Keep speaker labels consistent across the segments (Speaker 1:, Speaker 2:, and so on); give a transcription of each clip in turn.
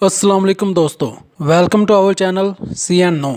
Speaker 1: अस्सलाम वालेकुम दोस्तों, welcome to our channel CN9।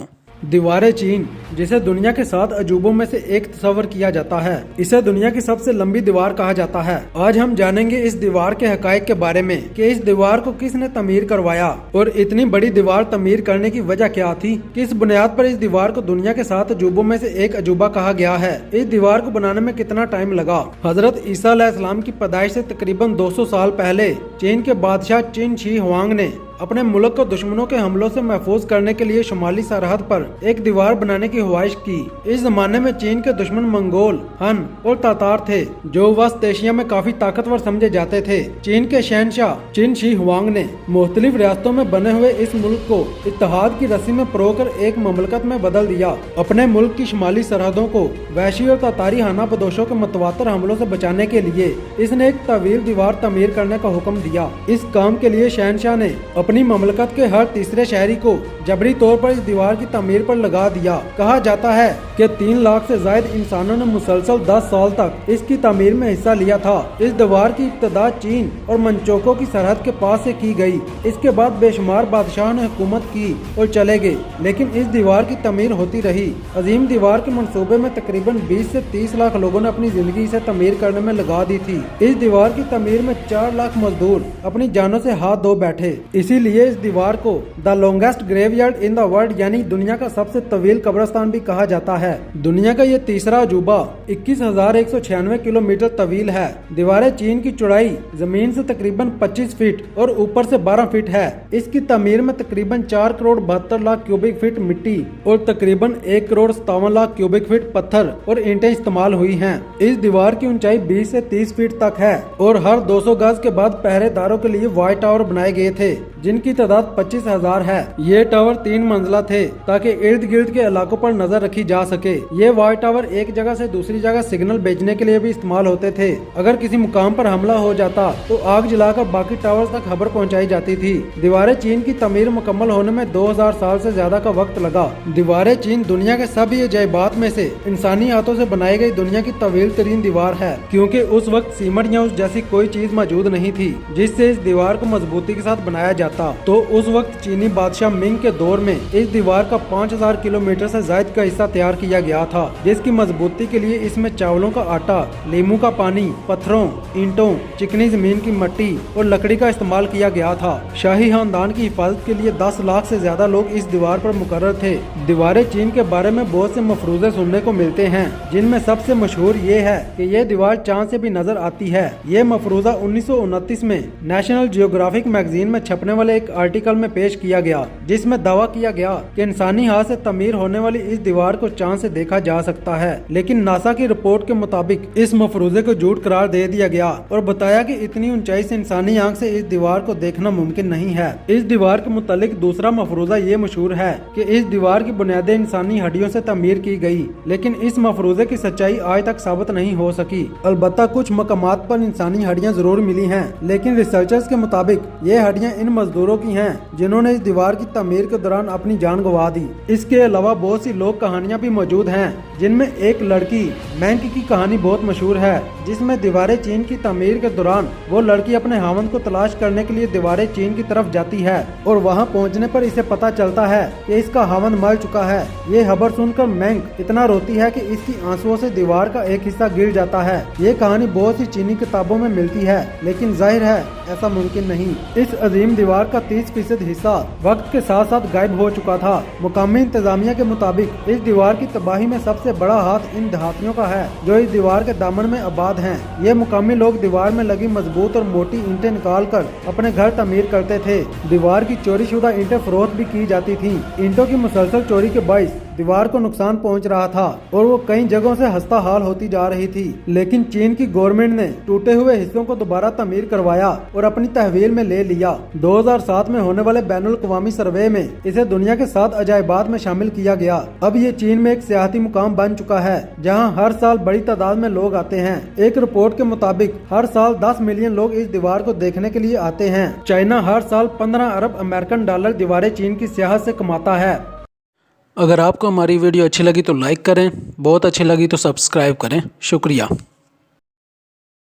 Speaker 1: दीवारें चीन, जिसे दुनिया के 7 अजूबों में से एक तस्वर किया जाता है, इसे दुनिया की सबसे लंबी दीवार कहा जाता है। आज हम जानेंगे इस दीवार के हकायक के बारे में कि इस दीवार को किसने तमीर करवाया और इतनी बड़ी दीवार तमीर करने की वजह क्या थी। किस बुनियाद पर इस दीवार को दुनिया के 7 अजूबों में से एक अजूबा कहा गया है। इस दीवार को बनाने में कितना टाइम लगा। हजरत ईसा अलैहिस्सलाम की पैदाइश से तकरीबन 200 साल पहले चीन के बादशाह चिन शी हुआंग ने अपने मुल्क को दुश्मनों के हमलों से महफूज करने के लिए शुमाली सरहद पर एक दीवार बनाने की ख्वाहिश की। इस जमाने में चीन के दुश्मन मंगोल, हन और तातार थे, जो वस्त एशिया में काफी ताकतवर समझे जाते थे। चीन के शहनशाह चिन शी हुआंग ने मुख्तलिफ रियासतों में बने हुए इस मुल्क को इत्तेहाद की रस्सी में परोकर एक ममलकत में बदल दिया। अपने मुल्क की शुमाली सरहदों को वैशी और तातारी हाना बदोशों के मतवातर हमलों से बचाने के लिए इसने एक तवील दीवार तमीर करने का हुक्म दिया। इस काम के लिए शहनशाह ने अपनी ममलकत के हर तीसरे शहरी को जबरी तौर पर इस दीवार की तमीर पर लगा दिया। कहा जाता है कि 3 लाख से ज्यादा इंसानों ने मुसलसल 10 साल तक इसकी तमीर में हिस्सा लिया था। इस दीवार की इब्तदा चीन और मंचोकों की सरहद के पास से की गई। इसके बाद बेशुमार बादशाह ने हुकूमत की और चले गए, लेकिन इस दीवार की तमीर होती रही। अजीम दीवार के मंसूबे में तकरीबन 20 से 30 लाख लोगों ने अपनी जिंदगी से तमीर करने में लगा दी थी। इस दीवार की तमीर में 4 लाख मजदूर अपनी जानों से हाथ धो बैठे। इसीलिए इस दीवार को the longest graveyard in the world यानी दुनिया का सबसे तवील कब्रिस्तान भी कहा जाता है। दुनिया का ये तीसरा अजूबा 21,196 किलोमीटर तवील है। दीवारें चीन की चौड़ाई जमीन से तकरीबन 25 फीट और ऊपर से 12 फीट है। इसकी तमीर में तकरीबन 4 करोड़ 72 लाख क्यूबिक फीट मिट्टी और तकरीबन 1 करोड़ 57 लाख क्यूबिक फीट पत्थर और ईंटें इस्तेमाल हुई हैं। इस दीवार की ऊंचाई 20 से 30 फीट तक है और हर 200 गज के बाद पहरेदारों के लिए वाइट टावर बनाए गए थे, जिनकी तादाद 25,000 है। ये टावर 3 मंजिला थे ताकि इर्द गिर्द के इलाकों पर नजर रखी जा सके। ये वाइट टावर एक जगह से दूसरी जगह सिग्नल भेजने के लिए भी इस्तेमाल होते थे। अगर किसी मुकाम पर हमला हो जाता तो आग जलाकर बाकी टावर्स तक खबर पहुंचाई जाती थी। दीवारें चीन की तमीर मुकम्मल होने में 2000 साल से ज्यादा का वक्त लगा। दीवारें चीन दुनिया के सभी अजायबात में से इंसानी हाथों से बनाई गई दुनिया की तवील तरीन दीवार है, क्योंकि उस वक्त सीमेंट या उस जैसी कोई चीज मौजूद नहीं थी जिससे इस दीवार को मजबूती के साथ बनाया जाता। तो उस वक्त चीनी बादशाह मिंग के दौर में इस दीवार का 5000 किलोमीटर से ज्यादा का हिस्सा तैयार किया गया था, जिसकी मजबूती के लिए इसमें चावलों का आटा, नींबू का पानी, पत्थरों, ईंटों, चिकनी जमीन की मिट्टी और लकड़ी का इस्तेमाल किया गया था। शाही खानदान की हिफाजत के लिए 10 लाख से ज्यादा लोग इस दीवार पर मुकर्रर थे। दीवारें चीन के बारे में बहुत से मफरूजे सुनने को मिलते हैं, जिनमें सबसे मशहूर ये है कि ये दीवार चांद से भी नजर आती है। ये मफरूजा 1929 में नेशनल जियोग्राफिक मैगजीन में छपने वाले एक आर्टिकल में पेश किया गया, जिसमें दावा किया गया कि इंसानी हाथ से तमीर होने वाली इस दीवार को चांद से देखा जा सकता है। लेकिन नासा की रिपोर्ट के मुताबिक इस मफरूजे को झूठ करार दे दिया गया और बताया कि इतनी ऊंचाई से इंसानी आंख से इस दीवार को देखना मुमकिन नहीं है। इस दीवार के मुतालिक दूसरा मफरूजा ये मशहूर है कि इस दीवार की बुनियादें इंसानी हड्डियों से तमीर की गई, लेकिन इस मफरूजे की सच्चाई आज तक साबित नहीं हो सकी। अलबत्ता कुछ मकामात पर इंसानी हड्डियां जरूर मिली हैं, लेकिन रिसर्चर्स के मुताबिक ये हड्डियां इन मजदूरों की हैं जिन्होंने इस दीवार की तमीर के दौरान अपनी जान गंवा दी। इसके अलावा बहुत सी लोक कहानियां भी मौजूद हैं, जिनमें एक लड़की मैंक की कहानी बहुत मशहूर है, जिसमें दीवारें चीन की तमीर के दौरान वो लड़की अपने हावंद को तलाश करने के लिए दीवारें चीन की तरफ जाती है और वहां पहुंचने पर इसे पता चलता है कि इसका हावंद मर चुका है। ये खबर सुनकर मैंक इतना रोती है कि इसकी आंसुओं से दीवार का एक हिस्सा गिर जाता है। ये कहानी बहुत सी चीनी किताबों में मिलती है, लेकिन जाहिर है ऐसा मुमकिन नहीं। इस अजीम दीवार का 30% हिस्सा वक्त के साथ साथ गायब हो चुका था। मुकामी इंतजामिया के मुताबिक इस दीवार की तबाही में सबसे बड़ा हाथ इन देहातियों का है जो इस दीवार के दामन में आबाद हैं। ये मुकामी लोग दीवार में लगी मजबूत और मोटी ईंटें निकाल कर अपने घर तमीर करते थे। दीवार की चोरी शुदा ईंटें फरोख्त भी की जाती थीं। ईंटों की मुसलसल चोरी के बाइस दीवार को नुकसान पहुंच रहा था और वो कई जगहों से हस्ता हाल होती जा रही थी। लेकिन चीन की गवर्नमेंट ने टूटे हुए हिस्सों को दोबारा तमीर करवाया और अपनी तहवील में ले लिया। 2007 में होने वाले बैनुल अक़वामी सर्वे में इसे दुनिया के 7 अजायबात में शामिल किया गया। अब ये चीन में एक सियाहती मुकाम बन चुका है, जहाँ हर साल बड़ी तादाद में लोग आते हैं। एक रिपोर्ट के मुताबिक हर साल 10 मिलियन लोग इस दीवार को देखने के लिए आते हैं। चाइना हर साल 15 अरब अमेरिकन डॉलर दीवारें चीन की सियाहत से कमाता है। अगर आपको हमारी वीडियो अच्छी लगी तो लाइक करें, बहुत अच्छी लगी तो सब्सक्राइब करें। शुक्रिया।